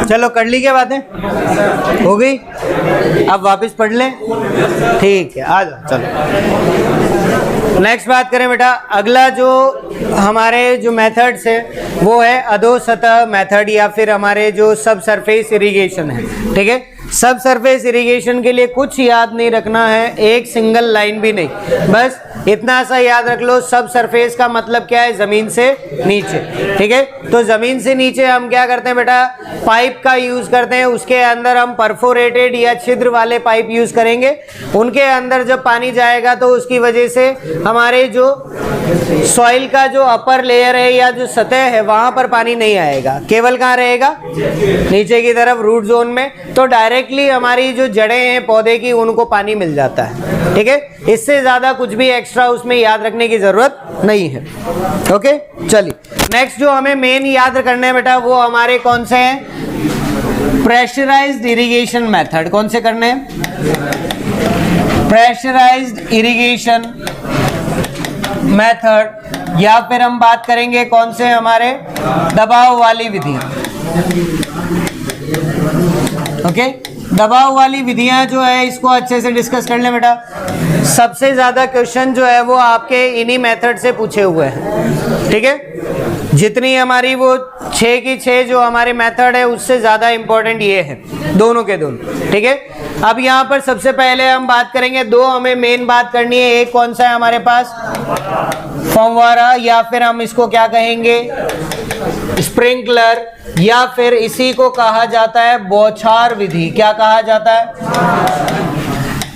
चलो कर ली क्या बातें, हो गई? अब वापस पढ़ लें, ठीक है, आ जाओ। चलो नेक्स्ट बात करें बेटा। अगला जो हमारे जो मेथड्स है वो है अधोसतह मेथड या फिर हमारे जो सब सरफेस इरिगेशन है। ठीक है, सब सरफेस इरिगेशन के लिए कुछ याद नहीं रखना है, एक सिंगल लाइन भी नहीं, बस इतना सा याद रख लो। सब सरफेस का मतलब क्या है? जमीन से नीचे। ठीक है, तो जमीन से नीचे हम क्या करते हैं बेटा? पाइप का यूज करते हैं। उसके अंदर हम परफोरेटेड या छिद्र वाले पाइप यूज करेंगे। उनके अंदर जब पानी जाएगा तो उसकी वजह से हमारे जो सॉइल का जो अपर लेयर है या जो सतह है वहां पर पानी नहीं आएगा, केवल कहाँ रहेगा? नीचे की तरफ रूट जोन में। तो डायरेक्टली हमारी जो जड़ें हैं पौधे की उनको पानी मिल जाता है। ठीक है, इससे ज्यादा कुछ भी एक्स्ट्रा उसमें याद रखने की जरूरत नहीं है। ओके, चलिए नेक्स्ट जो हमें मेन याद करना है बेटा वो हमारे कौन से हैं? Pressurised irrigation method. कौन से करने हैं? प्रेशराइज्ड इरिगेशन मेथड, या फिर हम बात करेंगे कौन से? हमारे दबाव वाली विधियां। ओके, दबाव वाली विधियां जो है इसको अच्छे से डिस्कस कर लें बेटा। सबसे ज्यादा क्वेश्चन जो है वो आपके इन्हीं मेथड से पूछे हुए हैं। ठीक है, जितनी हमारी वो 6 की 6 जो हमारे मेथड है उससे ज्यादा इंपॉर्टेंट ये है, दोनों के दोनों। ठीक है, अब यहाँ पर सबसे पहले हम बात करेंगे, दो हमें मेन बात करनी है। एक कौन सा है हमारे पास? फव्वारा, या फिर हम इसको क्या कहेंगे? स्प्रिंकलर, या फिर इसी को कहा जाता है बौछार विधि। क्या कहा जाता है?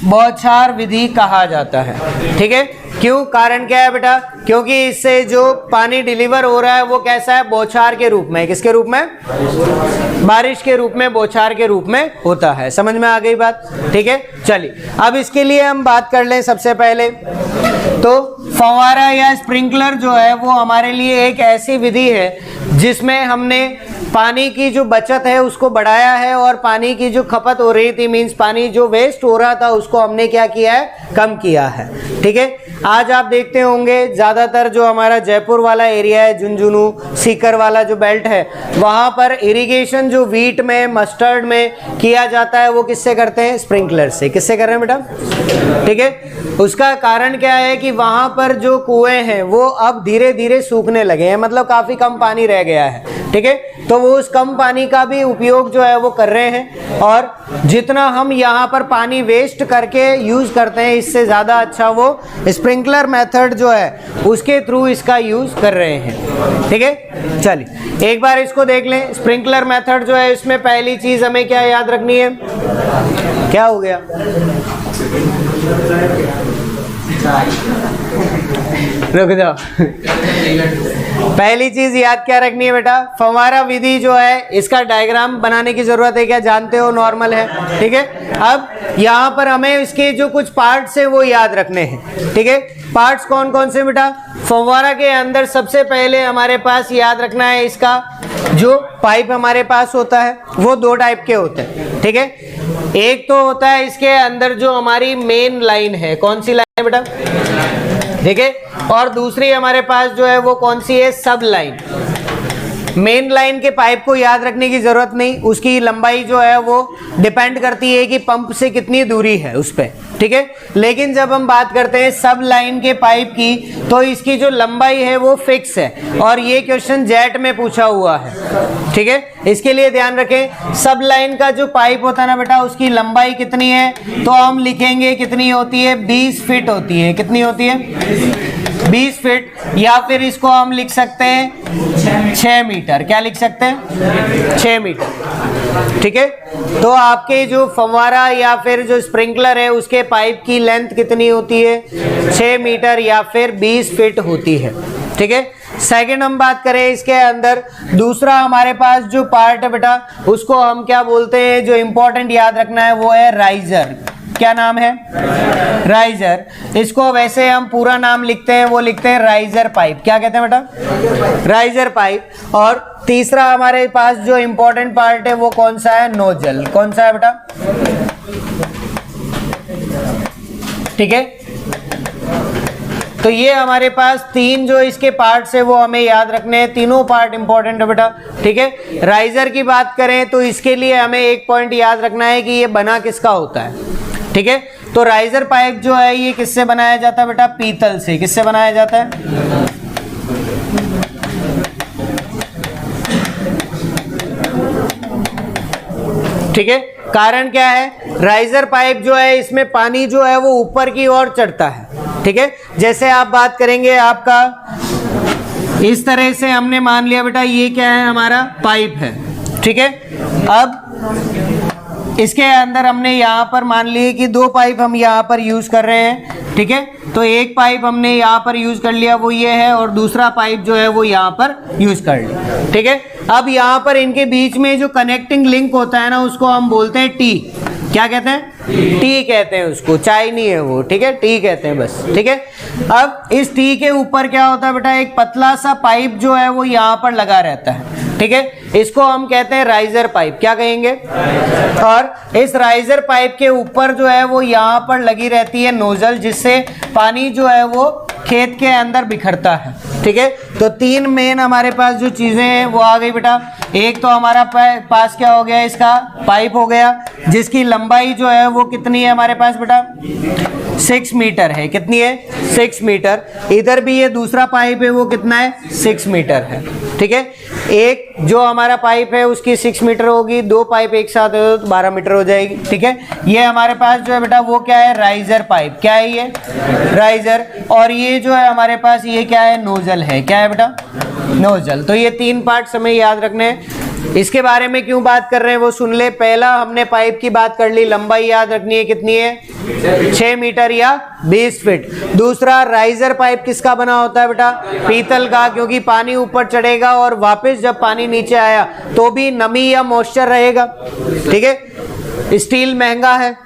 बौछार विधि कहा जाता है। ठीक है, क्यों? कारण क्या है बेटा? क्योंकि इससे जो पानी डिलीवर हो रहा है वो कैसा है? बौछार के रूप में। किसके रूप में? बारिश के रूप में, बौछार के रूप में होता है। समझ में आ गई बात? ठीक है, चलिए अब इसके लिए हम बात कर लें। सबसे पहले तो फव्वारा या स्प्रिंकलर जो है वो हमारे लिए एक ऐसी विधि है जिसमें हमने पानी की जो बचत है उसको बढ़ाया है और पानी की जो खपत हो रही थी, मींस पानी जो वेस्ट हो रहा था उसको हमने क्या किया है? कम किया है। ठीक है, आज आप देखते होंगे ज्यादातर जो हमारा जयपुर वाला एरिया है, झुंझुनू सीकर वाला जो बेल्ट है, वहां पर इरिगेशन जो वीट में, मस्टर्ड में किया जाता है वो किससे करते हैं? स्प्रिंकलर से। किससे कर रहे हैं बेटा? ठीक है, उसका कारण क्या है कि वहां पर जो कुएं हैं वो अब धीरे धीरे सूखने लगे हैं, मतलब काफी कम पानी रह गया है। ठीक है, तो वो उस कम पानी का भी उपयोग जो है वो कर रहे हैं, और जितना हम यहाँ पर पानी वेस्ट करके यूज करते हैं इससे ज्यादा अच्छा वो स्प्रिंकलर मेथड जो है उसके थ्रू इसका यूज कर रहे हैं। ठीक है, चलिए एक बार इसको देख लें। स्प्रिंकलर मेथड जो है इसमें पहली चीज हमें क्या याद रखनी है? क्या हो गया? रुक जाओ। पहली चीज याद क्या रखनी है बेटा? फव्वारा विधि जो है इसका डायग्राम बनाने की जरूरत है क्या? जानते हो, नॉर्मल है। ठीक है, अब यहाँ पर हमें इसके जो कुछ पार्ट्स हैं वो याद रखने हैं। ठीक है, पार्ट्स कौन कौन से बेटा? फव्वारा के अंदर सबसे पहले हमारे पास याद रखना है इसका जो पाइप हमारे पास होता है वो दो टाइप के होते हैं। ठीक है, एक तो होता है इसके अंदर जो हमारी मेन लाइन है, कौन सी लाइन है बेटा? ठीक है, और दूसरी हमारे पास जो है वो कौन सी है? सब लाइन। मेन लाइन के पाइप को याद रखने की जरूरत नहीं, उसकी लंबाई जो है वो डिपेंड करती है कि पंप से कितनी दूरी है उस पर। ठीक है, लेकिन जब हम बात करते हैं सब लाइन के पाइप की तो इसकी जो लंबाई है वो फिक्स है, और ये क्वेश्चन जेट में पूछा हुआ है। ठीक है, इसके लिए ध्यान रखें, सब लाइन का जो पाइप होता है ना बेटा उसकी लंबाई कितनी है? तो हम लिखेंगे कितनी होती है? 20 फीट होती है। कितनी होती है? 20 फीट, या फिर इसको हम लिख सकते हैं 6 मीटर। क्या लिख सकते हैं? 6 मीटर। ठीक है, तो आपके जो फव्वारा या फिर जो स्प्रिंकलर है उसके पाइप की लेंथ कितनी होती है? 6 मीटर या फिर 20 फीट होती है। ठीक है, सेकंड हम बात करें इसके अंदर दूसरा हमारे पास जो पार्ट है बेटा उसको हम क्या बोलते हैं? जो इंपॉर्टेंट याद रखना है वो है राइजर। क्या नाम है? राइजर। इसको वैसे हम पूरा नाम लिखते हैं, वो लिखते हैं राइजर पाइप। क्या कहते हैं बेटा? Riser pipe. और तीसरा हमारे पास जो इंपॉर्टेंट पार्ट है वो कौन सा है? नोजल। कौन सा है बेटा? ठीक है, तो ये हमारे पास 3 जो इसके पार्ट्स है वो हमें याद रखने हैं, तीनों पार्ट इंपॉर्टेंट है बेटा, ठीक है। राइजर की बात करें तो इसके लिए हमें एक पॉइंट याद रखना है कि ये बना किसका होता है, ठीक है। तो राइजर पाइप जो है ये किससे बनाया जाता है बेटा, पीतल से। किससे बनाया जाता है, ठीक है। कारण क्या है, राइजर पाइप जो है इसमें पानी जो है वो ऊपर की ओर चढ़ता है, ठीक है। जैसे आप बात करेंगे आपका इस तरह से, हमने मान लिया बेटा ये क्या है, हमारा पाइप है, ठीक है। अब इसके अंदर हमने यहाँ पर मान लिए कि 2 पाइप हम यहाँ पर यूज कर रहे हैं, ठीक है। तो एक पाइप हमने यहाँ पर यूज कर लिया, वो ये है, और दूसरा पाइप जो है वो यहाँ पर यूज कर लिया, ठीक है। अब यहाँ पर इनके बीच में जो कनेक्टिंग लिंक होता है ना, उसको हम बोलते हैं टी। क्या कहते हैं, टी कहते हैं उसको, चाय नहीं है वो, ठीक है, टी कहते हैं बस, ठीक है। अब इस टी के ऊपर क्या होता है बेटा, एक पतला सा पाइप जो है वो यहाँ पर लगा रहता है, ठीक है। इसको हम कहते हैं राइजर पाइप। क्या कहेंगे, और इस राइजर पाइप के ऊपर जो है वो यहाँ पर लगी रहती है नोजल, जिससे पानी जो है वो खेत के अंदर बिखरता है, ठीक है। तो 3 मेन हमारे पास जो चीजें हैं वो आ गई बेटा। एक तो हमारा पास क्या हो गया, इसका पाइप हो गया, जिसकी लंबाई जो है वो कितनी है हमारे पास बेटा, 6 मीटर है। कितनी है, 6 मीटर। इधर भी ये दूसरा पाइप है वो कितना है, 6 मीटर है, ठीक है। एक जो हमारा पाइप है उसकी 6 मीटर होगी, 2 पाइप एक साथ हो तो 12 मीटर हो जाएगी, ठीक है। ये हमारे पास जो है बेटा वो क्या है, राइजर पाइप। क्या है ये, राइजर। और ये जो है हमारे पास ये क्या है, नोजल है। क्या है बेटा, नोजल। तो ये 3 पार्ट्स हमें याद रखने हैं। इसके बारे में क्यों बात कर रहे हैं वो सुन ले। पहला हमने पाइप की बात कर ली, लंबाई याद रखनी है, कितनी है, 6 मीटर या 20 फीट। दूसरा, राइजर पाइप किसका बना होता है बेटा, पीतल का, क्योंकि पानी ऊपर चढ़ेगा और वापस जब पानी नीचे आया तो भी नमी या मॉइस्चर रहेगा, ठीक है। स्टील महंगा है,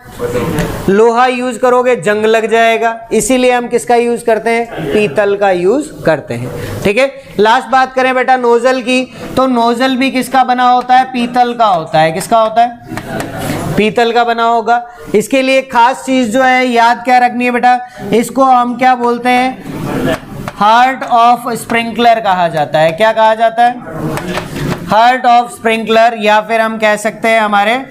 लोहा यूज करोगे जंग लग जाएगा, इसीलिए हम किसका यूज करते हैं, पीतल का यूज करते हैं, ठीक है। लास्ट बात करें बेटा नोजल की, तो नोजल भी किसका बना होता है, पीतल का होता है। किसका होता है, पीतल का बना होगा। इसके लिए खास चीज जो है याद क्या रखनी है बेटा, इसको हम क्या बोलते हैं, हार्ट ऑफ स्प्रिंकलर कहा जाता है। क्या कहा जाता है, हार्ट ऑफ स्प्रिंकलर, या फिर हम कह सकते हैं हमारे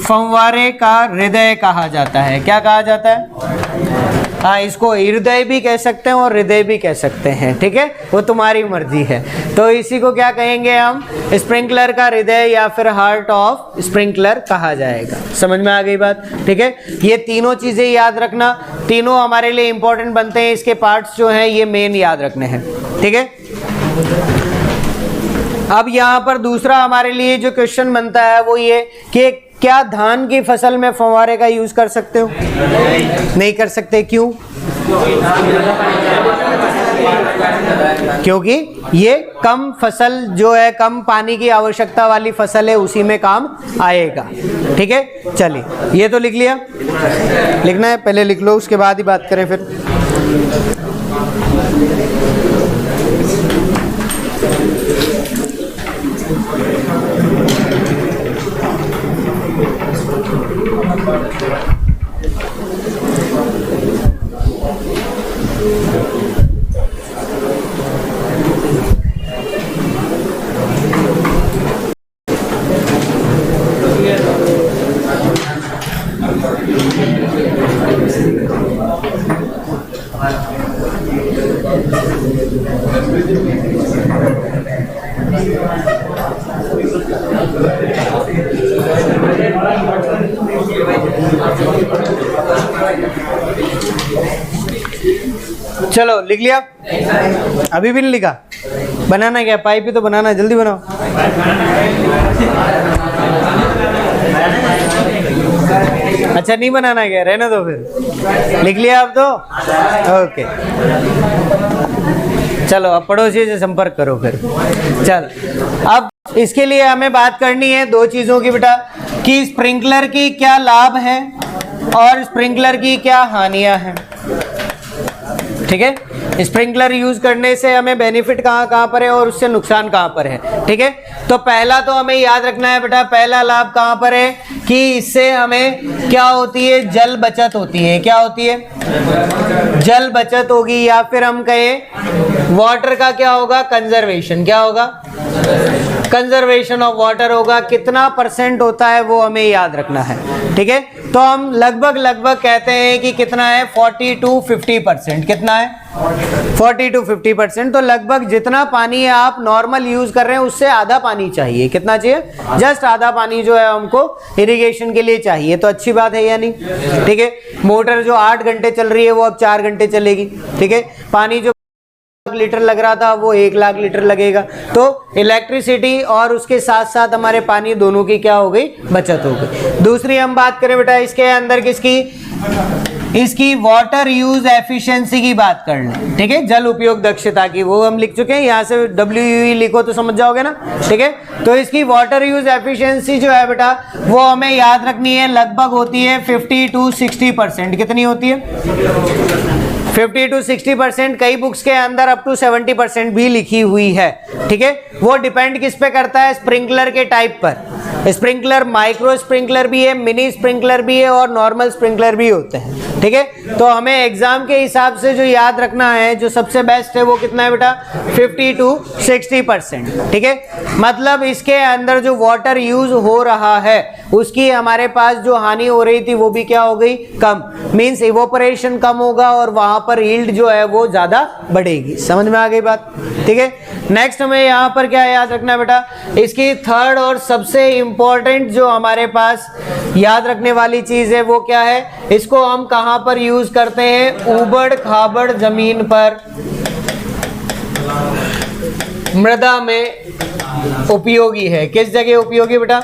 फव्वारे का हृदय कहा जाता है। क्या कहा जाता है, हाँ, इसको हृदय भी कह सकते हैं और हृदय भी कह सकते हैं, ठीक है, वो तुम्हारी मर्जी है। तो इसी को क्या कहेंगे हम, स्प्रिंकलर का हृदय या फिर हार्ट ऑफ स्प्रिंकलर कहा जाएगा। समझ में आ गई बात, ठीक है। ये तीनों चीजें याद रखना, तीनों हमारे लिए इंपॉर्टेंट बनते हैं। इसके पार्ट्स जो हैं ये मेन याद रखने हैं, ठीक है। अब यहाँ पर दूसरा हमारे लिए जो क्वेश्चन बनता है वो ये कि क्या धान की फसल में फव्वारे का यूज कर सकते हो, नहीं कर सकते। क्यों, क्योंकि ये कम फसल जो है, कम पानी की आवश्यकता वाली फसल है, उसी में काम आएगा, ठीक है। चलिए, ये तो लिख लिया, लिखना है पहले लिख लो, उसके बाद ही बात करें फिर। चलो लिख लिया, अभी भी नहीं लिखा, बनाना क्या, पाइप ही तो बनाना, जल्दी बनाओ। अच्छा नहीं बनाना क्या, रहने दो फिर, लिख लिया अब तो, ओके। चलो अब पड़ोसी से संपर्क करो फिर। चल, अब इसके लिए हमें बात करनी है 2 चीजों की बेटा, कि स्प्रिंकलर की क्या लाभ है और स्प्रिंकलर की क्या हानियां हैं। ठीक है। स्प्रिंकलर यूज करने से हमें बेनिफिट कहाँ कहाँ पर है और उससे नुकसान कहाँ पर है, ठीक है। तो पहला तो हमें याद रखना है बेटा, पहला लाभ कहाँ पर है कि इससे हमें क्या होती है, जल बचत होती है। क्या होती है, जल बचत होगी, या फिर हम कहें वाटर का क्या होगा, कंजर्वेशन। क्या होगा, कंजर्वेशन ऑफ वाटर होगा। कितना परसेंट होता है वो हमें याद रखना है, ठीक है। तो हम लगभग कहते हैं कि कितना है, 40 to 50%। कितना है, 40 to 50%। तो लगभग जितना पानी आप नॉर्मल यूज कर रहे हैं उससे आधा पानी चाहिए। कितना चाहिए, जस्ट आधा पानी जो है हमको इरिगेशन के लिए चाहिए। तो अच्छी बात है या नहीं, ठीक है। मोटर जो 8 घंटे चल रही है वो अब 4 घंटे चलेगी, ठीक है। पानी जो लीटर लग रहा था वो 1 लाख लीटर लगेगा। तो इलेक्ट्रिसिटी और उसके साथ साथ हमारे पानी दोनों की क्या हो गई, बचत हो गई। दूसरी हम बात करें बेटा इसके अंदर किसकी, इसकी वाटर यूज एफिशिएंसी की बात कर लें, ठीक है। जल उपयोग दक्षता की, वो हम लिख चुके हैं, यहाँ से WUE लिखो तो समझ जाओगे ना, ठीक है। तो इसकी वाटर यूज एफिशिएंसी जो है बेटा वो हमें याद रखनी है, लगभग होती है 50 to 60%। कितनी होती है, 50 to 60%। कई बुक्स के अंदर अप टू 70% भी लिखी हुई है, ठीक है। वो डिपेंड किस पे करता है, स्प्रिंकलर के टाइप पर। स्प्रिंकलर माइक्रो स्प्रिंकलर भी है, मिनी स्प्रिंकलर भी है और नॉर्मल स्प्रिंकलर भी होते हैं, ठीक है। तो हमें एग्जाम के हिसाब से जो याद रखना है, जो सबसे बेस्ट है वो कितना है बेटा, 50 to 60%, ठीक है। मतलब इसके अंदर जो वाटर यूज हो रहा है उसकी हमारे पास जो हानि हो रही थी वो भी क्या हो गई, कम। मींस इवोपरेशन कम होगा और वहां पर यील्ड जो है वो ज्यादा बढ़ेगी। समझ में आ गई बात, ठीक है। नेक्स्ट हमें यहाँ पर क्या याद रखना है बेटा, इसकी थर्ड और सबसे इंपॉर्टेंट जो हमारे पास याद रखने वाली चीज है वो क्या है, इसको हम कहां पर यूज करते हैं, ऊबड़ खाबड़ जमीन पर, मृदा में उपयोगी है। किस जगह उपयोगी बेटा,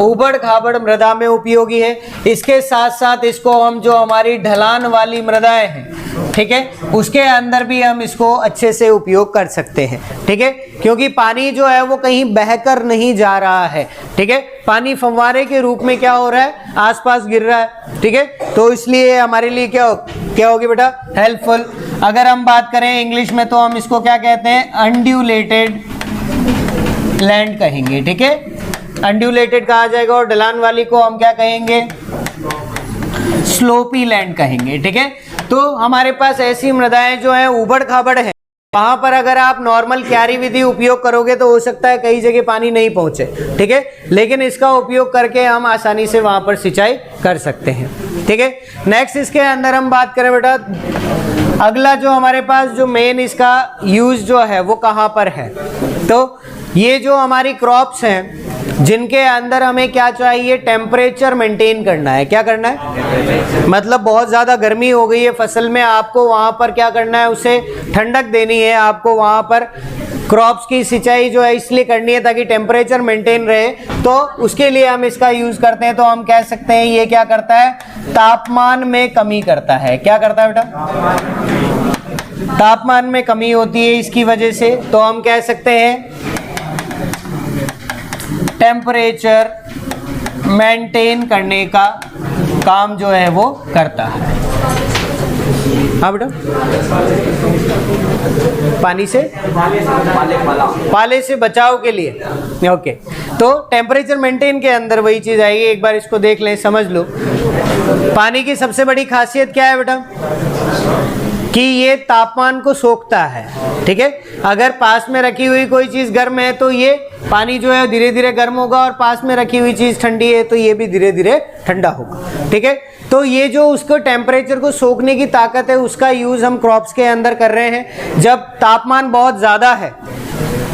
ऊबड़ खाबड़ मृदा में उपयोगी है। इसके साथ साथ इसको हम जो हमारी ढलान वाली मृदाएं हैं, ठीक है, उसके अंदर भी हम इसको अच्छे से उपयोग कर सकते हैं, ठीक है। क्योंकि पानी जो है वो कहीं बहकर नहीं जा रहा है, ठीक है। पानी फव्वारे के रूप में क्या हो रहा है, आसपास गिर रहा है, ठीक है। तो इसलिए हमारे लिए क्या होगी बेटा, हेल्पफुल। अगर हम बात करें इंग्लिश में तो हम इसको क्या कहते हैं, अनड्यूलेटेड लैंड कहेंगे, ठीक है। अनड्यूलेटेड कहा जाएगा और ढलान वाली को हम क्या कहेंगे, स्लोपी लैंड कहेंगे, ठीक है। तो हमारे पास ऐसी मृदाएं जो हैं ऊबड़ खाबड़ है, वहां पर अगर आप नॉर्मल क्यारी विधि उपयोग करोगे तो हो सकता है कई जगह पानी नहीं पहुंचे, ठीक है। लेकिन इसका उपयोग करके हम आसानी से वहां पर सिंचाई कर सकते हैं, ठीक है। नेक्स्ट इसके अंदर हम बात करें बेटा, अगला जो हमारे पास जो मेन इसका यूज जो है वो कहां पर है, तो ये जो हमारी क्रॉप्स हैं जिनके अंदर हमें क्या चाहिए, टेम्परेचर मेंटेन करना है। क्या करना है, मतलब बहुत ज़्यादा गर्मी हो गई है फसल में, आपको वहाँ पर क्या करना है, उसे ठंडक देनी है। आपको वहाँ पर क्रॉप्स की सिंचाई जो है इसलिए करनी है ताकि टेम्परेचर मेंटेन रहे, तो उसके लिए हम इसका यूज़ करते हैं। तो हम कह सकते हैं ये क्या करता है, तापमान में कमी करता है। क्या करता है बेटा, तापमान में कमी होती है इसकी वजह से। तो हम कह सकते हैं टेम्परेचर मेंटेन करने का काम जो है वो करता है। हाँ बेटा, पानी से पाले से बचाव के लिए, ओके। तो टेम्परेचर मेंटेन के अंदर वही चीज आएगी, एक बार इसको देख लें, समझ लो। पानी की सबसे बड़ी खासियत क्या है बेटा, कि ये तापमान को सोखता है, ठीक है। अगर पास में रखी हुई कोई चीज गर्म है तो ये पानी जो है धीरे धीरे गर्म होगा, और पास में रखी हुई चीज ठंडी है तो ये भी धीरे धीरे ठंडा होगा, ठीक है। तो ये जो उसको टेम्परेचर को सोखने की ताकत है उसका यूज हम क्रॉप्स के अंदर कर रहे हैं। जब तापमान बहुत ज्यादा है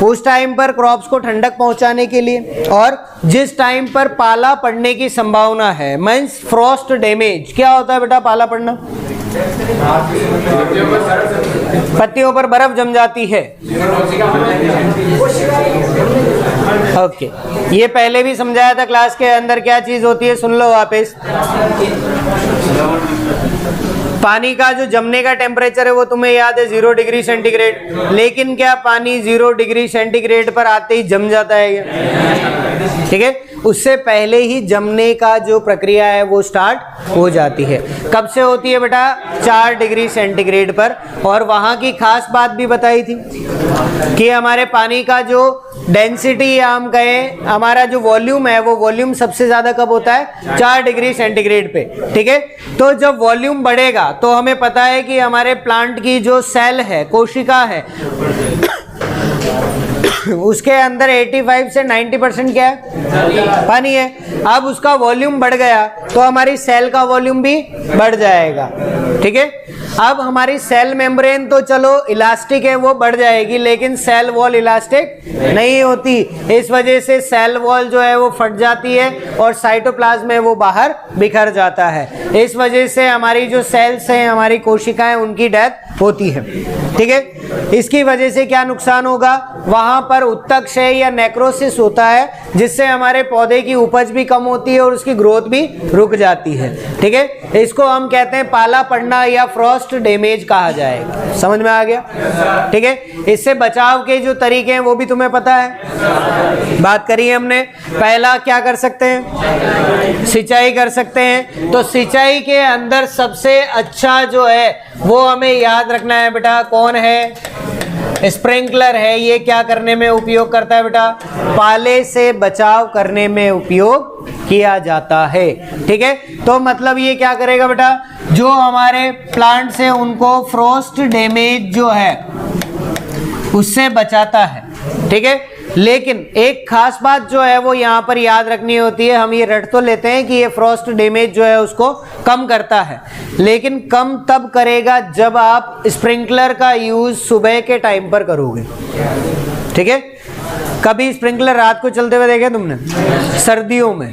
उस टाइम पर क्रॉप्स को ठंडक पहुंचाने के लिए, और जिस टाइम पर पाला पड़ने की संभावना है, मींस फ्रॉस्ट डैमेज। क्या होता है बेटा पाला पड़ना, पत्तियों पर बर्फ जम जाती है, ओके। ये पहले भी समझाया था क्लास के अंदर, क्या चीज होती है, सुन लो वापस। पानी का जो जमने का टेम्परेचर है वो तुम्हें याद है 0 डिग्री सेंटीग्रेड, लेकिन क्या पानी 0 डिग्री सेंटीग्रेड पर आते ही जम जाता है क्या? ठीक है, उससे पहले ही जमने का जो प्रक्रिया है वो स्टार्ट हो जाती है। कब से होती है बेटा? 4 डिग्री सेंटीग्रेड पर। और वहाँ की खास बात भी बताई थी कि हमारे पानी का जो डेंसिटी या हम कहें हमारा जो वॉल्यूम है वो वॉल्यूम सबसे ज़्यादा कब होता है? 4 डिग्री सेंटीग्रेड पे। ठीक है, तो जब वॉल्यूम बढ़ेगा तो हमें पता है कि हमारे प्लांट की जो सेल है, कोशिका है, उसके अंदर 85 से 90% क्या है? पानी है। अब उसका वॉल्यूम बढ़ गया तो हमारी सेल का वॉल्यूम भी बढ़ जाएगा। ठीक है, अब हमारी सेल मेम्ब्रेन तो चलो इलास्टिक है, वो बढ़ जाएगी, लेकिन सेल वॉल इलास्टिक नहीं होती। इस वजह से सेल वॉल जो है वो फट जाती है और साइटोप्लाज्म में वो बाहर बिखर जाता है। इस वजह से हमारी जो सेल्स हैं, हमारी कोशिकाएं, उनकी डेथ होती है। ठीक है, इसकी वजह से क्या नुकसान होगा? वहां पर उत्तक क्षय या नेक्रोसिस होता है, जिससे हमारे पौधे की उपज भी कम होती है और उसकी ग्रोथ भी रुक जाती है। ठीक है, इसको हम कहते हैं पाला पड़ना या फ्रॉस्ट डैमेज कहा जाएगा। समझ में आ गया? ठीक है, इससे बचाव के जो तरीके हैं वो भी तुम्हें पता है, बात करी है हमने। पहला क्या कर सकते हैं? सिंचाई कर सकते हैं। तो सिंचाई के अंदर सबसे अच्छा जो है वो हमें याद रखना है बेटा, कौन है? स्प्रिंकलर है। ये क्या करने में उपयोग करता है बेटा? पाले से बचाव करने में उपयोग किया जाता है। ठीक है, तो मतलब ये क्या करेगा बेटा? जो हमारे प्लांट्स है उनको फ्रॉस्ट डैमेज जो है उससे बचाता है। ठीक है, लेकिन एक खास बात जो है वो यहाँ पर याद रखनी होती है। हम ये रट तो लेते हैं कि ये फ्रॉस्ट डैमेज जो है उसको कम करता है, लेकिन कम तब करेगा जब आप स्प्रिंकलर का यूज सुबह के टाइम पर करोगे। ठीक है, कभी स्प्रिंकलर रात को चलते हुए देखे तुमने? सर्दियों में,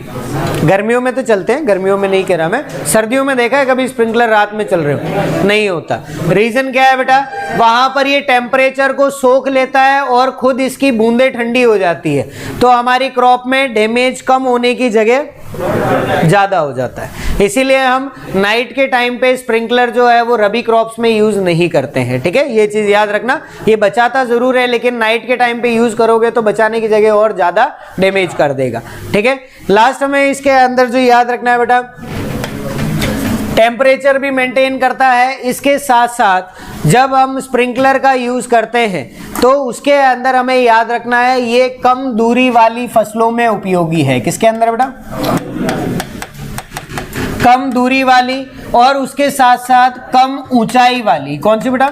गर्मियों में तो चलते हैं, गर्मियों में नहीं कह रहा मैं, सर्दियों में देखा है कभी स्प्रिंकलर रात में चल रहे हो? नहीं होता। रीजन क्या है बेटा? वहां पर ये टेम्परेचर को सोख लेता है और खुद इसकी बूंदें ठंडी हो जाती है, तो हमारी क्रॉप में डैमेज कम होने की जगह ज्यादा हो जाता है। इसीलिए हम नाइट के टाइम पे स्प्रिंकलर जो है वो रबी क्रॉप्स में यूज नहीं करते हैं। ठीक है, ये चीज याद रखना। ये बचाता जरूर है, लेकिन नाइट के टाइम पे यूज करोगे तो बचाने की जगह और ज्यादा डैमेज कर देगा। ठीक है, लास्ट में इसके अंदर जो याद रखना है बेटा, टेम्परेचर भी मेंटेन करता है। इसके साथ साथ जब हम स्प्रिंकलर का यूज करते हैं तो उसके अंदर हमें याद रखना है ये कम दूरी वाली फसलों में उपयोगी है। किसके अंदर बेटा? कम दूरी वाली, और उसके साथ साथ कम ऊंचाई वाली। कौन सी बेटा?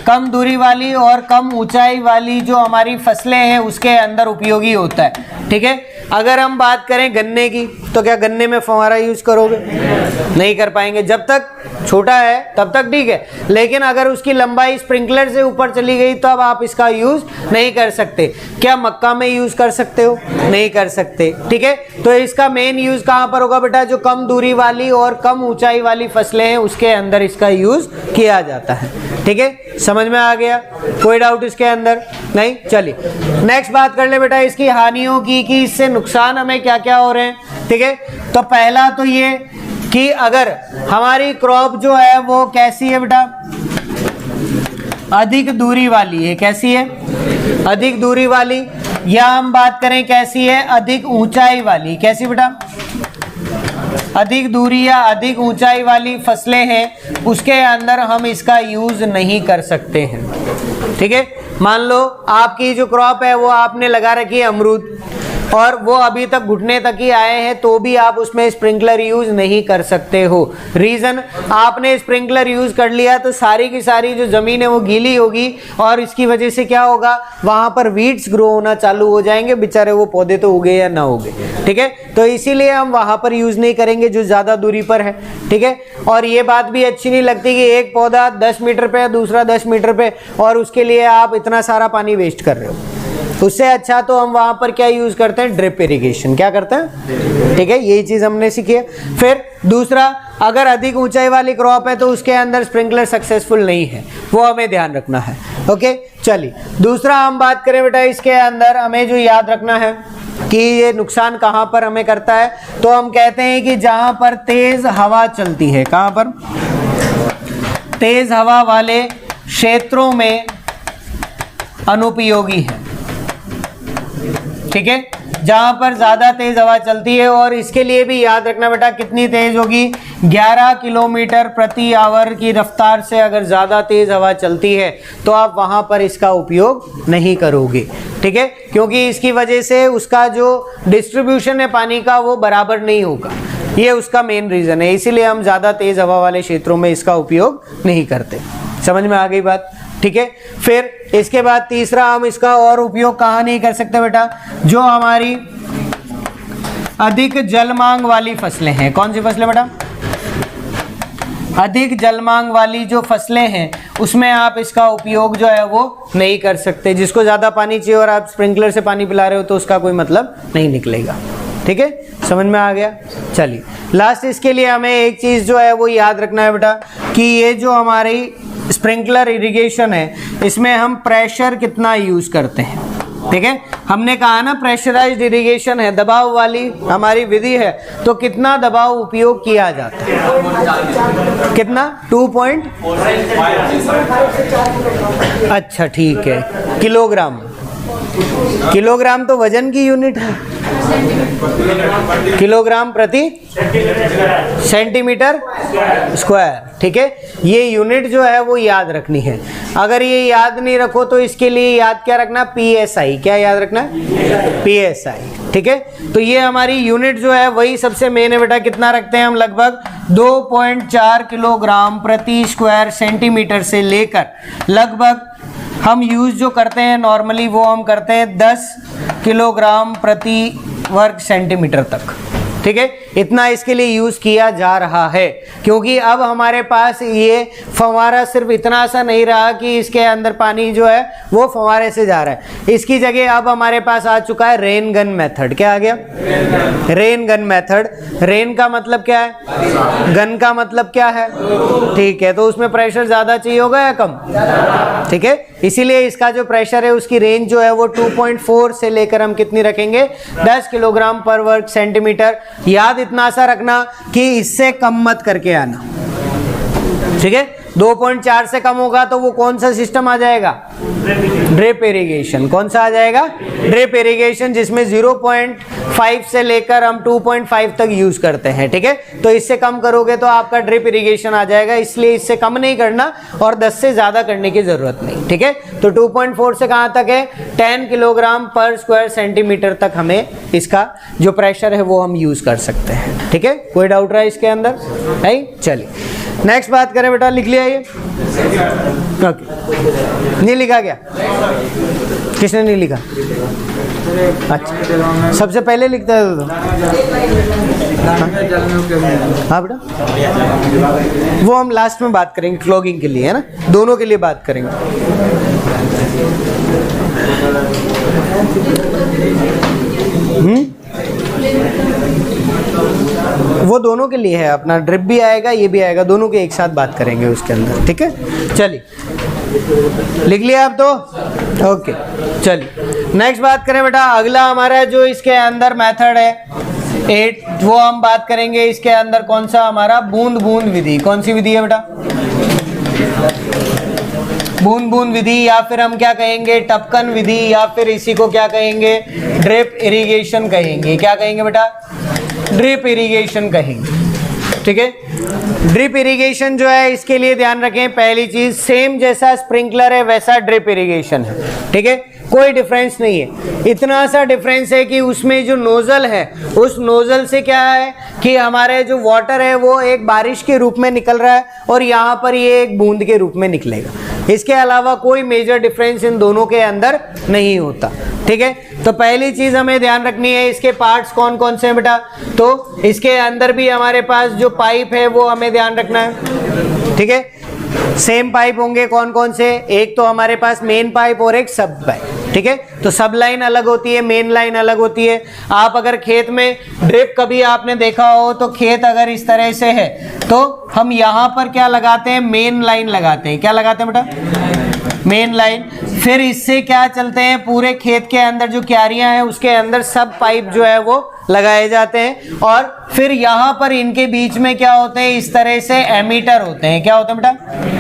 कम दूरी वाली और कम ऊंचाई वाली जो हमारी फसलें हैं उसके अंदर उपयोगी होता है। ठीक है, अगर हम बात करें गन्ने की, तो क्या गन्ने में फव्वारा यूज करोगे? नहीं कर पाएंगे। जब तक छोटा है तब तक ठीक है, लेकिन अगर उसकी लंबाई स्प्रिंकलर से ऊपर चली गई तो अब आप इसका यूज नहीं कर सकते। क्या मक्का में यूज कर सकते हो? नहीं कर सकते। ठीक है, तो इसका मेन यूज कहां पर होगा बेटा? जो कम दूरी वाली और कम ऊंचाई वाली फसलें हैं उसके अंदर इसका यूज किया जाता है। ठीक है, समझ में आ गया? कोई डाउट इसके अंदर नहीं? चलिए नेक्स्ट बात कर ले बेटा इसकी हानियों की, कि इससे नुकसान हमें क्या क्या हो रहे हैं। ठीक है, तो पहला तो ये कि अगर हमारी क्रॉप जो है वो कैसी है बेटा? अधिक दूरी वाली है। कैसी है? अधिक दूरी वाली। या हम बात करें कैसी है? अधिक ऊंचाई वाली। कैसी बेटा? अधिक दूरी या अधिक ऊंचाई वाली फसलें हैं उसके अंदर हम इसका यूज नहीं कर सकते हैं। ठीक है, मान लो आपकी जो क्रॉप है वो आपने लगा रखी है अमरूद, और वो अभी तक घुटने तक ही आए हैं, तो भी आप उसमें स्प्रिंकलर यूज नहीं कर सकते हो। रीजन, आपने स्प्रिंकलर यूज कर लिया तो सारी की सारी जो जमीन है वो गीली होगी, और इसकी वजह से क्या होगा? वहां पर वीड्स ग्रो होना चालू हो जाएंगे। बेचारे वो पौधे तो उगे या ना उगे। ठीक है, तो इसीलिए हम वहां पर यूज नहीं करेंगे जो ज्यादा दूरी पर है। ठीक है, और ये बात भी अच्छी नहीं लगती कि एक पौधा 10 मीटर पे, दूसरा 10 मीटर पे, और उसके लिए आप इतना सारा पानी वेस्ट कर रहे हो। उससे अच्छा तो हम वहां पर क्या यूज करते हैं? Drip irrigation. क्या करते हैं? ठीक है, यही चीज हमने सीखी है। फिर दूसरा, अगर अधिक ऊंचाई वाली क्रॉप है तो उसके अंदर स्प्रिंकलर सक्सेसफुल नहीं है, वो हमें ध्यान रखना है। ओके, चलिए दूसरा हम बात करें बेटा इसके अंदर हमें जो याद रखना है कि ये नुकसान कहां पर हमें करता है, तो हम कहते हैं कि जहां पर तेज हवा चलती है। कहां पर? तेज हवा वाले क्षेत्रों में अनुपयोगी है। ठीक है, जहां पर ज्यादा तेज हवा चलती है, और इसके लिए भी याद रखना बेटा कितनी तेज होगी, 11 किलोमीटर प्रति आवर की रफ्तार से अगर ज्यादा तेज हवा चलती है तो आप वहां पर इसका उपयोग नहीं करोगे, ठीक है, क्योंकि इसकी वजह से उसका जो डिस्ट्रीब्यूशन है पानी का वो बराबर नहीं होगा, ये उसका मेन रीजन है, इसीलिए हम ज्यादा तेज हवा वाले क्षेत्रों में इसका उपयोग नहीं करते। समझ में आ गई बात, ठीक है। फिर इसके बाद तीसरा, हम इसका और उपयोग कहाँ नहीं कर सकते बेटा, जो हमारी अधिक जल मांग वाली फसलें हैं। कौन सी फसलें बेटा, अधिक जल मांग वाली जो फसलें हैं उसमें आप इसका उपयोग जो है वो नहीं कर सकते। जिसको ज़्यादा पानी चाहिए और आप स्प्रिंकलर से पानी पिला रहे हो तो उसका कोई मतलब नहीं निकलेगा, ठीक है, समझ में आ गया। चलिए लास्ट इसके लिए हमें एक चीज़ जो है वो याद रखना है बेटा कि ये जो हमारी स्प्रिंकलर इरिगेशन है इसमें हम प्रेशर कितना यूज़ करते हैं, ठीक है। हमने कहा ना प्रेशराइज्ड इरिगेशन है, दबाव वाली हमारी विधि है, तो कितना दबाव उपयोग किया जाता है, कितना 2. अच्छा ठीक है, किलोग्राम। किलोग्राम तो वजन की यूनिट है, किलोग्राम प्रति सेंटीमीटर स्क्वायर, ठीक है। ये यूनिट जो है वो याद रखनी है। अगर ये याद नहीं रखो तो इसके लिए याद क्या रखना, PSI। क्या याद रखना, PSI, ठीक है। तो ये हमारी यूनिट जो है वही सबसे मेन है बेटा, कितना रखते हैं हम, लगभग 2.4 किलोग्राम प्रति स्क्वायर सेंटीमीटर से लेकर लगभग हम यूज़ जो करते हैं नॉर्मली वो हम करते हैं 10 किलोग्राम प्रति वर्ग सेंटीमीटर तक, ठीक है। इतना इसके लिए यूज़ किया जा रहा है, क्योंकि अब हमारे पास ये फव्वारा सिर्फ इतना सा नहीं रहा कि इसके अंदर पानी जो है वो फव्वारे से जा रहा है। इसकी जगह अब हमारे पास आ चुका है रेन गन मेथड। क्या आ गया, रेन गन मेथड। रेन का मतलब क्या है, गन का मतलब क्या है, ठीक है, तो उसमें प्रेशर ज़्यादा चाहिए होगा या कम, ठीक है। इसीलिए इसका जो प्रेशर है उसकी रेंज जो है वो 2.4 से लेकर हम कितनी रखेंगे, 10 किलोग्राम पर वर्ग सेंटीमीटर। याद इतना सा रखना कि इससे कम मत करके आना, ठीक है। 2.4 से कम होगा तो वो कौन सा सिस्टम आ जाएगा, ड्रिप इरिगेशन। कौन सा आ जाएगा, ड्रिप इरिगेशन, जिसमें 0.5 से लेकर हम 2.5 तक यूज करते हैं, ठीक है। तो इससे कम करोगे तो आपका ड्रिप इरिगेशन आ जाएगा, इसलिए इससे कम नहीं करना और 10 से ज्यादा करने की जरूरत नहीं, ठीक है। तो 2.4 से कहां तक है, 10 किलोग्राम पर स्क्वायर सेंटीमीटर तक हमें इसका जो प्रेशर है वो हम यूज कर सकते हैं, ठीक है। कोई डाउट रहा है इसके अंदर, है? चलिए नेक्स्ट बात करें बेटा, लिख लिया ये, ओके। नहीं लिखा क्या, किसने नहीं लिखा, अच्छा सबसे पहले लिखता है तो हाँ बेटा, वो हम लास्ट में बात करेंगे, क्लॉगिंग के लिए है ना, दोनों के लिए बात करेंगे। वो दोनों के लिए है, अपना ड्रिप भी आएगा ये भी आएगा, दोनों के एक साथ बात करेंगे उसके अंदर, ठीक है। चलिए लिख लिया आप तो, ओके। चलिए नेक्स्ट बात करें बेटा, अगला हमारा जो इसके अंदर मेथड है 8, वो हम बात करेंगे इसके अंदर कौन सा, हमारा बूंद बूंद विधि। कौन सी विधि है बेटा, बूंद बूंद विधि, या फिर हम क्या कहेंगे, टपकन विधि, या फिर इसी को क्या कहेंगे, ड्रिप इरिगेशन कहेंगे। क्या कहेंगे बेटा, ड्रिप इरिगेशन कहेंगे, ठीक है। ड्रिप इरिगेशन जो है इसके लिए ध्यान रखें, पहली चीज सेम जैसा स्प्रिंकलर है वैसा ड्रिप इरिगेशन है, ठीक है, कोई डिफरेंस नहीं है। इतना सा डिफरेंस है कि उसमें जो नोजल है उस नोजल से क्या है कि हमारे जो वाटर है वो एक बारिश के रूप में निकल रहा है और यहाँ पर ये एक बूंद के रूप में निकलेगा। इसके अलावा कोई मेजर डिफरेंस इन दोनों के अंदर नहीं होता, ठीक है। तो पहली चीज हमें ध्यान रखनी है, इसके पार्ट्स कौन कौन से हैं बेटा, तो इसके अंदर भी हमारे पास जो पाइप है वो हमें ध्यान रखना है, ठीक है। सेम पाइप होंगे, कौन कौन से, एक तो हमारे पास मेन पाइप और एक सब पाइप, ठीक है। तो सब लाइन अलग होती है, मेन लाइन अलग होती है। आप अगर खेत में ड्रिप कभी आपने देखा हो तो खेत अगर इस तरह से है तो हम यहाँ पर क्या लगाते हैं, मेन लाइन लगाते हैं। क्या लगाते हैं बेटा, मेन लाइन। फिर इससे क्या चलते हैं, पूरे खेत के अंदर जो क्यारियां हैं उसके अंदर सब पाइप जो है वो लगाए जाते हैं और फिर यहाँ पर इनके बीच में क्या होते हैं, इस तरह से एमीटर होते हैं। क्या होते हैं बेटा?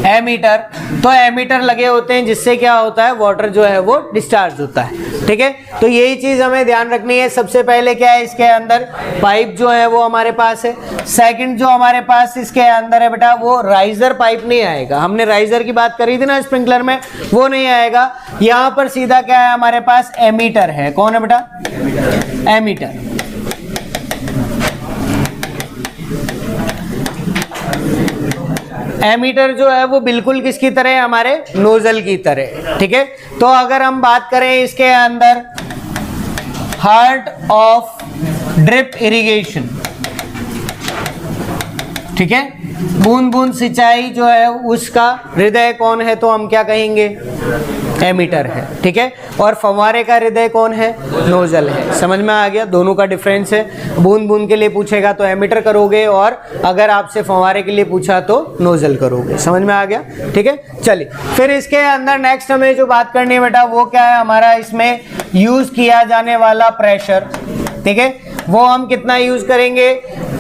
एमीटर। तो एमीटर लगे होते हैं जिससे क्या होता है, वाटर जो है वो डिस्चार्ज होता है। ठीक है, तो यही चीज हमें ध्यान रखनी है। सबसे पहले क्या है, इसके अंदर पाइप जो है वो हमारे पास है। सेकंड जो हमारे पास इसके अंदर है बेटा, वो राइजर पाइप नहीं आएगा। हमने राइजर की बात करी थी ना स्प्रिंकलर में, वो नहीं आएगा। यहाँ पर सीधा क्या है हमारे पास, एमीटर है। कौन है बेटा? एमीटर। एमीटर जो है वो बिल्कुल किसकी तरह है, हमारे नोजल की तरह। ठीक है, तो अगर हम बात करें इसके अंदर हार्ट ऑफ ड्रिप इरिगेशन, ठीक है, बूंद बूंद सिंचाई जो है उसका हृदय कौन है, तो हम क्या कहेंगे, एमीटर है। ठीक है, और फव्वारे का हृदय कौन है, नोजल है। समझ में आ गया, दोनों का डिफरेंस है। बूंद बूंद के लिए पूछेगा तो एमीटर करोगे, और अगर आपसे फव्वारे के लिए पूछा तो नोजल करोगे। समझ में आ गया? ठीक है, चलिए फिर इसके अंदर नेक्स्ट हमें जो बात करनी है बेटा, वो क्या है हमारा, इसमें यूज किया जाने वाला प्रेशर। ठीक है, वो हम कितना यूज करेंगे,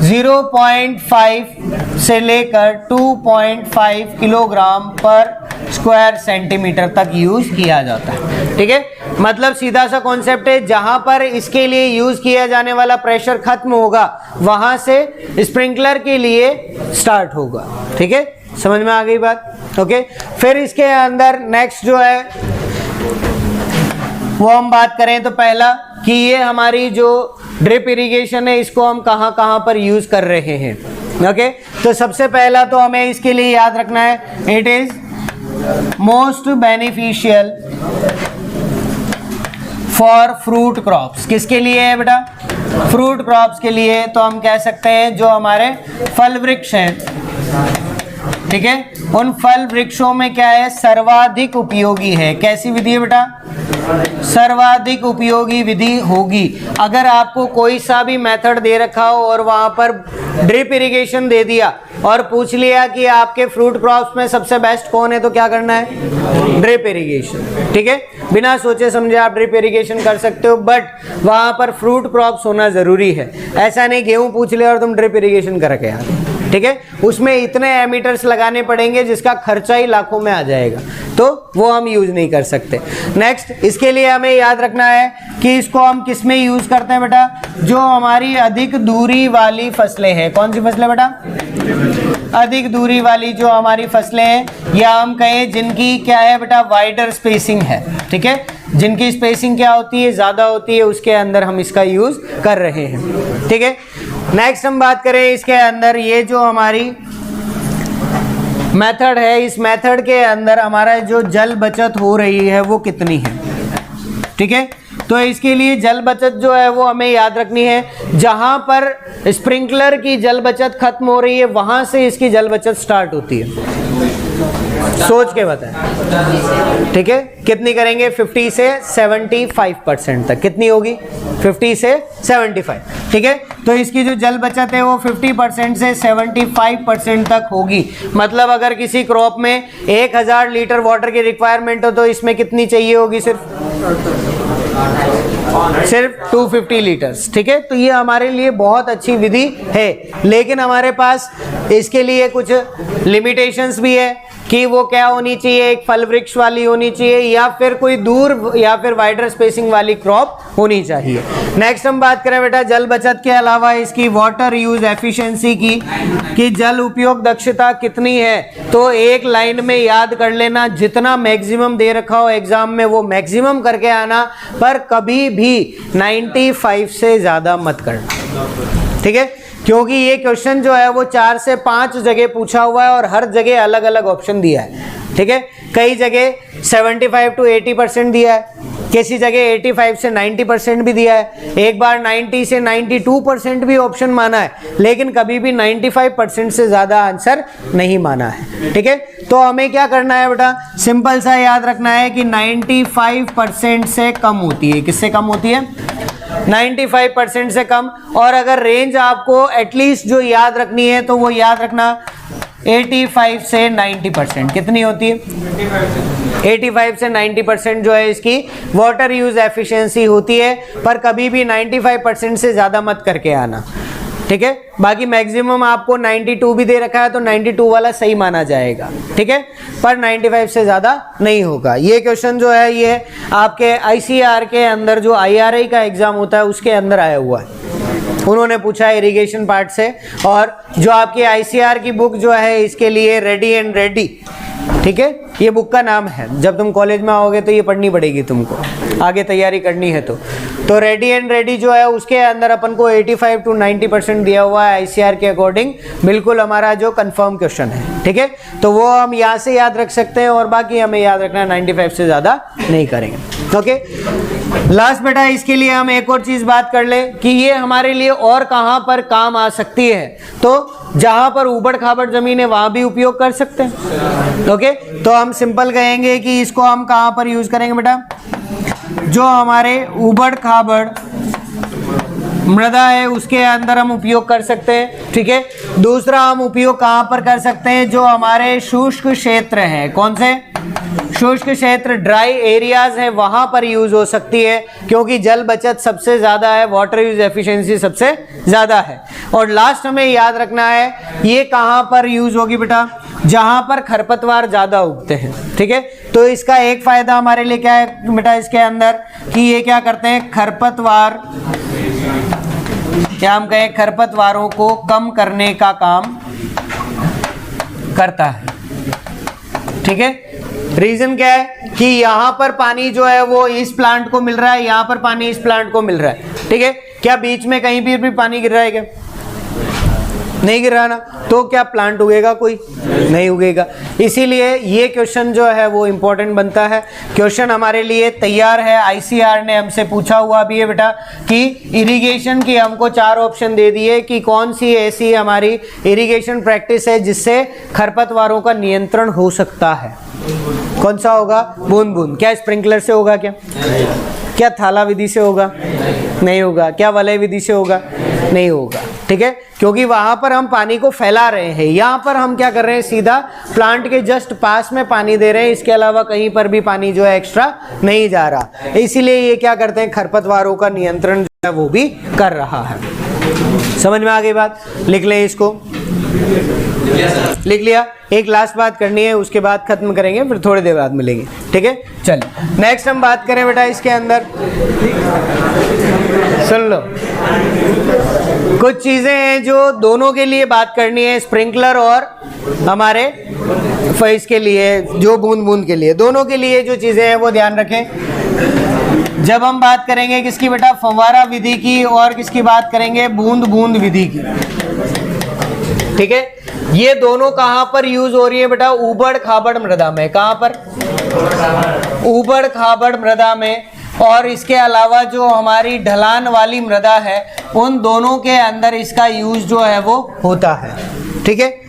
0.5 से लेकर 2.5 किलोग्राम पर स्क्वायर सेंटीमीटर तक यूज किया जाता है। ठीक है, मतलब सीधा सा कॉन्सेप्ट है, जहां पर इसके लिए यूज किया जाने वाला प्रेशर खत्म होगा वहां से स्प्रिंकलर के लिए स्टार्ट होगा। ठीक है, समझ में आ गई बात? ओके, फिर इसके अंदर नेक्स्ट जो है वो हम बात करें तो पहला कि ये हमारी जो ड्रिप इरिगेशन है इसको हम कहां कहां पर यूज कर रहे हैं। ओके, तो सबसे पहला तो हमें इसके लिए याद रखना है, it is most beneficial for fruit crops. किसके लिए है बेटा? फ्रूट क्रॉप्स के लिए। तो हम कह सकते हैं जो हमारे फल वृक्ष हैं, ठीक है, उन फल वृक्षों में क्या है, सर्वाधिक उपयोगी है। कैसी विधि है बेटा? सर्वाधिक उपयोगी विधि होगी। अगर आपको कोई सा भी मेथड दे रखा हो और वहां पर ड्रिप इरिगेशन दे दिया और पूछ लिया कि आपके फ्रूट क्रॉप्स में सबसे बेस्ट कौन है, तो क्या करना है, ड्रिप इरिगेशन। ठीक है, बिना सोचे समझे आप ड्रिप इरिगेशन कर सकते हो, बट वहां पर फ्रूट क्रॉप्स होना जरूरी है। ऐसा नहीं गेहूं पूछ लिया और तुम ड्रिप इरिगेशन करके आ गए। ठीक है, उसमें इतने एमीटर्स लगाने पड़ेंगे जिसका खर्चा ही लाखों में आ जाएगा, तो वो हम यूज नहीं कर सकते। नेक्स्ट, इसके लिए हमें याद रखना है कि इसको हम किस में यूज करते हैं बेटा, जो हमारी अधिक दूरी वाली फसलें हैं। कौन सी फसलें बेटा? अधिक दूरी वाली जो हमारी फसलें हैं, या हम कहें जिनकी क्या है बेटा, वाइडर स्पेसिंग है। ठीक है, जिनकी स्पेसिंग क्या होती है, ज्यादा होती है, उसके अंदर हम इसका यूज कर रहे हैं। ठीक है, नेक्स्ट हम बात करें इसके अंदर, ये जो हमारी मेथड है, इस मेथड के अंदर हमारा जो जल बचत हो रही है वो कितनी है। ठीक है, तो इसके लिए जल बचत जो है वो हमें याद रखनी है। जहां पर स्प्रिंकलर की जल बचत खत्म हो रही है वहां से इसकी जल बचत स्टार्ट होती है। सोच के बताएं। ठीक है, कितनी करेंगे, 50 से 75% तक। कितनी होगी, 50 से 75। ठीक है, तो इसकी जो जल बचत है वो 50% से 75% तक होगी। मतलब अगर किसी क्रॉप में 1000 लीटर वाटर की रिक्वायरमेंट हो तो इसमें कितनी चाहिए होगी, सिर्फ 250 लीटर्स। ठीक है, तो ये हमारे लिए बहुत अच्छी विधि है, लेकिन हमारे पास इसके लिए कुछ लिमिटेशंस भी है कि वो क्या होनी चाहिए, एक फल वृक्ष वाली होनी चाहिए, या फिर कोई दूर या फिर वाइडर स्पेसिंग वाली क्रॉप होनी चाहिए। नेक्स्ट हम बात करें बेटा जल बचत के अलावा इसकी वाटर यूज एफिशिएंसी की, कि जल उपयोग दक्षता कितनी है। तो एक लाइन में याद कर लेना, जितना मैक्सिमम दे रखा हो एग्जाम में वो मैक्सिमम करके आना, पर कभी भी 95 से ज्यादा मत करना। ठीक है, क्योंकि ये क्वेश्चन जो है वो 4 से 5 जगह पूछा हुआ है और हर जगह अलग अलग ऑप्शन दिया है। ठीक है, कई जगह 75 to 80% दिया है, किसी जगह 85 से 90% भी दिया है, एक बार 90 से 92% भी ऑप्शन माना है, लेकिन कभी भी 95% से ज्यादा आंसर नहीं माना है। ठीक है, तो हमें क्या करना है बेटा, सिंपल सा याद रखना है कि 95% से कम होती है। किससे कम होती है, 95% से कम। और अगर रेंज आपको एटलीस्ट जो याद रखनी है तो वो याद रखना 85 से 90%। कितनी होती है? 85 से 90% जो है इसकी वाटर यूज एफिशिएंसी होती है, पर कभी भी 95% से ज़्यादा मत करके आना, ठीक है। बाकी मैक्सिमम आपको 92 भी दे रखा है तो 92 वाला सही माना जाएगा, ठीक है, पर 95 से ज़्यादा नहीं होगा। ये क्वेश्चन जो है ये आपके ICR के अंदर जो IRI का एग्ज़ाम होता है उसके अंदर आया हुआ है, उन्होंने पूछा है इरिगेशन पार्ट से। और जो आपकी ICR की बुक जो है इसके लिए रेडी एंड रेडी, ठीक है, ये बुक का नाम है। जब तुम कॉलेज में आओगे तो ये पढ़नी पड़ेगी तुमको, आगे तैयारी करनी है तो रेडी एंड रेडी जो है उसके अंदर अपन को 85 to 90% दिया हुआ है ICR के अकॉर्डिंग, बिल्कुल हमारा जो कंफर्म क्वेश्चन है, ठीक है। तो वो हम यहाँ से याद रख सकते हैं और बाकी हमें याद रखना है 95 से ज़्यादा नहीं करेंगे, ओके। लास्ट बेटा इसके लिए हम एक और चीज़ बात कर ले कि ये हमारे लिए और कहाँ पर काम आ सकती है। तो जहाँ पर ऊबड़ खाबड़ ज़मीन है वहाँ भी उपयोग कर सकते हैं, ओके। तो हम सिंपल कहेंगे कि इसको हम कहाँ पर यूज़ करेंगे बेटा? जो हमारे ऊबड़ खाबड़ मृदा है उसके अंदर हम उपयोग कर सकते हैं, ठीक है। दूसरा हम उपयोग कहाँ पर कर सकते हैं? जो हमारे शुष्क क्षेत्र हैं, कौन से शुष्क क्षेत्र, ड्राई एरियाज है, वहाँ पर यूज़ हो सकती है, क्योंकि जल बचत सबसे ज़्यादा है, वाटर यूज एफिशिएंसी सबसे ज़्यादा है। और लास्ट हमें याद रखना है ये कहाँ पर यूज़ होगी बेटा? जहाँ पर खरपतवार ज़्यादा उगते हैं, ठीक है। तो इसका एक फ़ायदा हमारे लिए क्या है बेटा इसके अंदर कि ये क्या करते हैं? खरपतवार, क्या हम कहें, खरपतवारों को कम करने का काम करता है, ठीक है। रीजन क्या है कि यहाँ पर पानी जो है वो इस प्लांट को मिल रहा है, यहाँ पर पानी इस प्लांट को मिल रहा है, ठीक है। क्या बीच में कहीं भी पानी गिर रहा है? क्या नहीं गिर रहा ना, तो क्या प्लांट उगेगा? कोई नहीं उगेगा। इसीलिए ये क्वेश्चन जो है वो इम्पोर्टेंट बनता है। क्वेश्चन हमारे लिए तैयार है, ICR ने हमसे पूछा हुआ भी है बेटा कि इरिगेशन की हमको 4 ऑप्शन दे दिए कि कौन सी ऐसी हमारी इरिगेशन प्रैक्टिस है जिससे खरपतवारों का नियंत्रण हो सकता है। कौन सा होगा? बूंद बूंद। क्या स्प्रिंकलर से होगा? क्या थाला विधि से होगा? नहीं होगा। क्या वलय विधि से होगा? नहीं होगा, ठीक है, क्योंकि वहां पर हम पानी को फैला रहे हैं। यहाँ पर हम क्या कर रहे हैं? सीधा प्लांट के जस्ट पास में पानी दे रहे हैं, इसके अलावा कहीं पर भी पानी जो है एक्स्ट्रा नहीं जा रहा। इसीलिए ये क्या करते हैं? खरपतवारों का नियंत्रण जो है वो भी कर रहा है। समझ में आ गई बात? लिख लें इसको, लिख लिया। एक लास्ट बात करनी है, उसके बाद खत्म करेंगे, फिर थोड़ी देर बाद मिलेंगे, ठीक है। चलिए नेक्स्ट हम बात करें बेटा इसके अंदर, सुन लो, कुछ चीजें हैं जो दोनों के लिए बात करनी है, स्प्रिंकलर और हमारे इसके लिए जो बूंद बूंद के लिए, दोनों के लिए जो चीजें हैं वो ध्यान रखें। जब हम बात करेंगे किसकी बेटा? फव्वारा विधि की, और किसकी बात करेंगे? बूंद बूंद विधि की, ठीक है। ये दोनों कहां पर यूज हो रही है बेटा? ऊबड़ खाबड़ मृदा में। कहां पर? ऊबड़ खाबड़ मृदा में। और इसके अलावा जो हमारी ढलान वाली मृदा है उन दोनों के अंदर इसका यूज जो है वो होता है, ठीक है।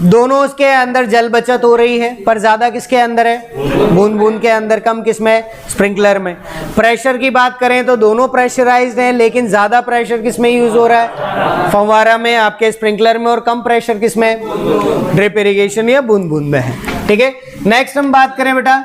दोनों के अंदर जल बचत हो रही है, पर ज्यादा किसके अंदर है? बूंद बूंद के अंदर। कम किसमें? स्प्रिंकलर में। प्रेशर की बात करें तो दोनों प्रेशराइज्ड हैं, लेकिन ज्यादा प्रेशर किसमें यूज हो रहा है? फव्वारा में, आपके स्प्रिंकलर में, और कम प्रेशर किसमें? ड्रिप इरिगेशन या बूंद बूंद में है, ठीक है। नेक्स्ट हम बात करें बेटा,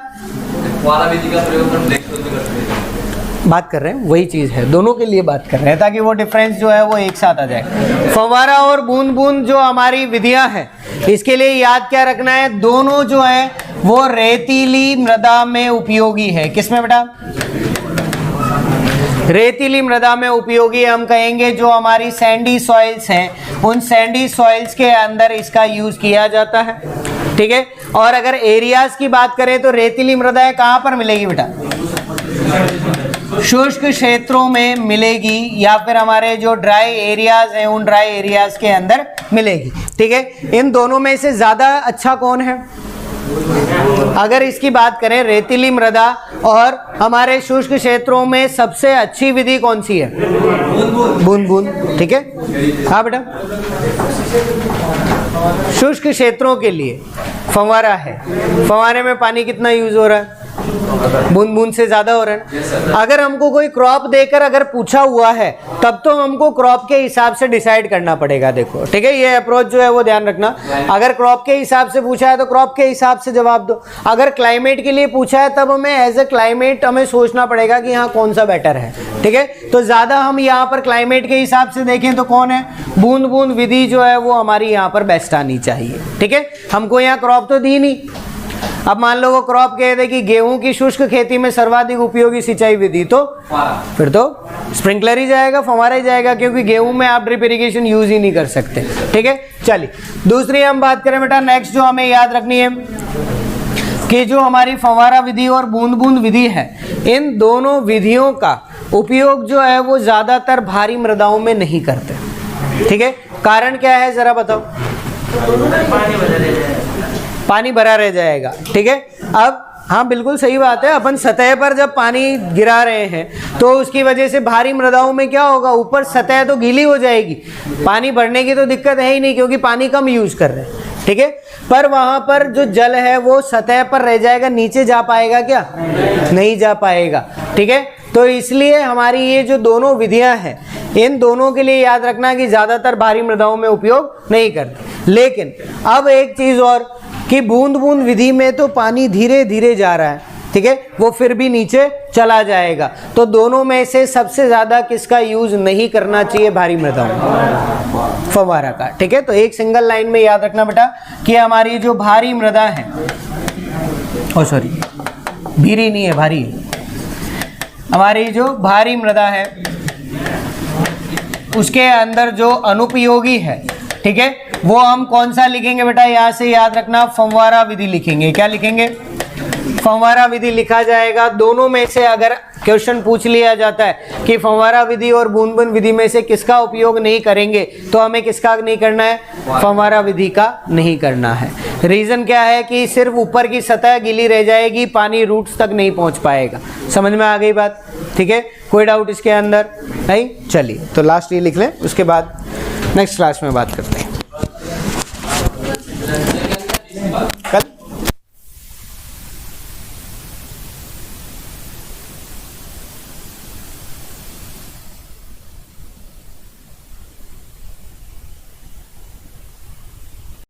बात कर रहे हैं वही चीज है, दोनों के लिए बात कर रहे हैं ताकि वो डिफरेंस जो है वो एक साथ आ जाए। फव्वारा और बूंद बूंद जो हमारी विधियां हैं, इसके लिए याद क्या रखना है? दोनों जो है वो रेतीली मृदा में उपयोगी है। किसमें बेटा? रेतीली मृदा में उपयोगी हम कहेंगे जो हमारी सैंडी सॉइल्स हैं, उन सैंडी सॉइल्स के अंदर इसका यूज किया जाता है, ठीक है। और अगर एरियाज की बात करें तो रेतीली मृदाएं कहाँ पर मिलेगी बेटा? शुष्क क्षेत्रों में मिलेगी, या फिर हमारे जो ड्राई एरियाज हैं उन ड्राई एरियाज के अंदर मिलेगी, ठीक है। इन दोनों में से ज्यादा अच्छा कौन है? अगर इसकी बात करें रेतीली मृदा और हमारे शुष्क क्षेत्रों में सबसे अच्छी विधि कौन सी है? बूंद बूंद, ठीक है। हाँ बेटा, शुष्क क्षेत्रों के लिए फव्वारा है। फव्वारे में पानी कितना यूज हो रहा है? बूंद बूंद से ज्यादा हो रहा है। अगर हमको कोई क्रॉप देकर अगर पूछा हुआ है तब तो हमको क्रॉप के हिसाब से डिसाइड करना पड़ेगा। देखो ठीक है, ये अप्रोच जो है वो ध्यान रखना। अगर क्रॉप के हिसाब से पूछा है तो क्रॉप के हिसाब से जवाब दो। अगर क्लाइमेट के लिए पूछा है तब हमें एज ए क्लाइमेट हमें सोचना पड़ेगा कि हाँ कौन सा बेटर है। ठीक है, तो ज्यादा हम यहाँ पर क्लाइमेट के हिसाब से देखें तो कौन है, बूंद बूंद विधि जो है वो हमारी यहाँ पर बेस्ट आनी चाहिए। ठीक है, हमको यहाँ क्रॉप तो दी नहीं। अब मान लो वो क्रॉप कह दे कि गेहूं की शुष्क खेती में सर्वाधिक उपयोगी सिंचाई विधि, तो फिर तो स्प्रिंकलर ही जाएगा, फव्वारा ही जाएगा, क्योंकि गेहूं में आप ड्रिप इरिगेशन यूज ही नहीं कर सकते। ठीक है, चलिए दूसरी हम बात करें बेटा, नेक्स्ट जो हमें याद रखनी है कि जो हमारी फव्वारा विधि और बूंद बूंद विधि है, इन दोनों विधियों का उपयोग जो है वो ज्यादातर भारी मृदाओं में नहीं करते। ठीक है, कारण क्या है जरा बताओ। पानी भरा रह जाएगा। ठीक है, अब हाँ बिल्कुल सही बात है, अपन सतह पर जब पानी गिरा रहे हैं तो उसकी वजह से भारी मृदाओं में क्या होगा, ऊपर सतह तो गीली हो जाएगी, पानी भरने की तो दिक्कत है ही नहीं क्योंकि पानी कम यूज कर रहे हैं। ठीक है, पर वहां पर जो जल है वो सतह पर रह जाएगा, नीचे जा पाएगा क्या, नहीं जा पाएगा। ठीक है, तो इसलिए हमारी ये जो दोनों विधियां हैं, इन दोनों के लिए याद रखना कि ज्यादातर भारी मृदाओं में उपयोग नहीं करते। लेकिन अब एक चीज और कि बूंद बूंद विधि में तो पानी धीरे धीरे जा रहा है। ठीक है, वो फिर भी नीचे चला जाएगा, तो दोनों में से सबसे ज्यादा किसका यूज नहीं करना चाहिए, भारी मृदाओं, फव्वारा का। ठीक है, तो एक सिंगल लाइन में याद रखना बेटा कि हमारी जो भारी मृदा है, ओ सॉरी भीरी नहीं है, भारी, हमारी जो भारी मृदा है उसके अंदर जो अनुपयोगी है, ठीक है, वो हम कौन सा लिखेंगे बेटा, यहाँ से याद रखना फव्वारा विधि लिखेंगे। क्या लिखेंगे, फव्वारा विधि लिखा जाएगा। दोनों में से अगर क्वेश्चन पूछ लिया जाता है कि फव्वारा विधि और बूंद बूंद विधि में से किसका उपयोग नहीं करेंगे, तो हमें किसका नहीं करना है, फव्वारा विधि का नहीं करना है। रीजन क्या है कि सिर्फ ऊपर की सतह गीली रह जाएगी, पानी रूट्स तक नहीं पहुंच पाएगा। समझ में आ गई बात। ठीक है, कोई डाउट इसके अंदर नहीं। चलिए तो लास्ट ये लिख लें, उसके बाद नेक्स्ट क्लास में बात करते हैं।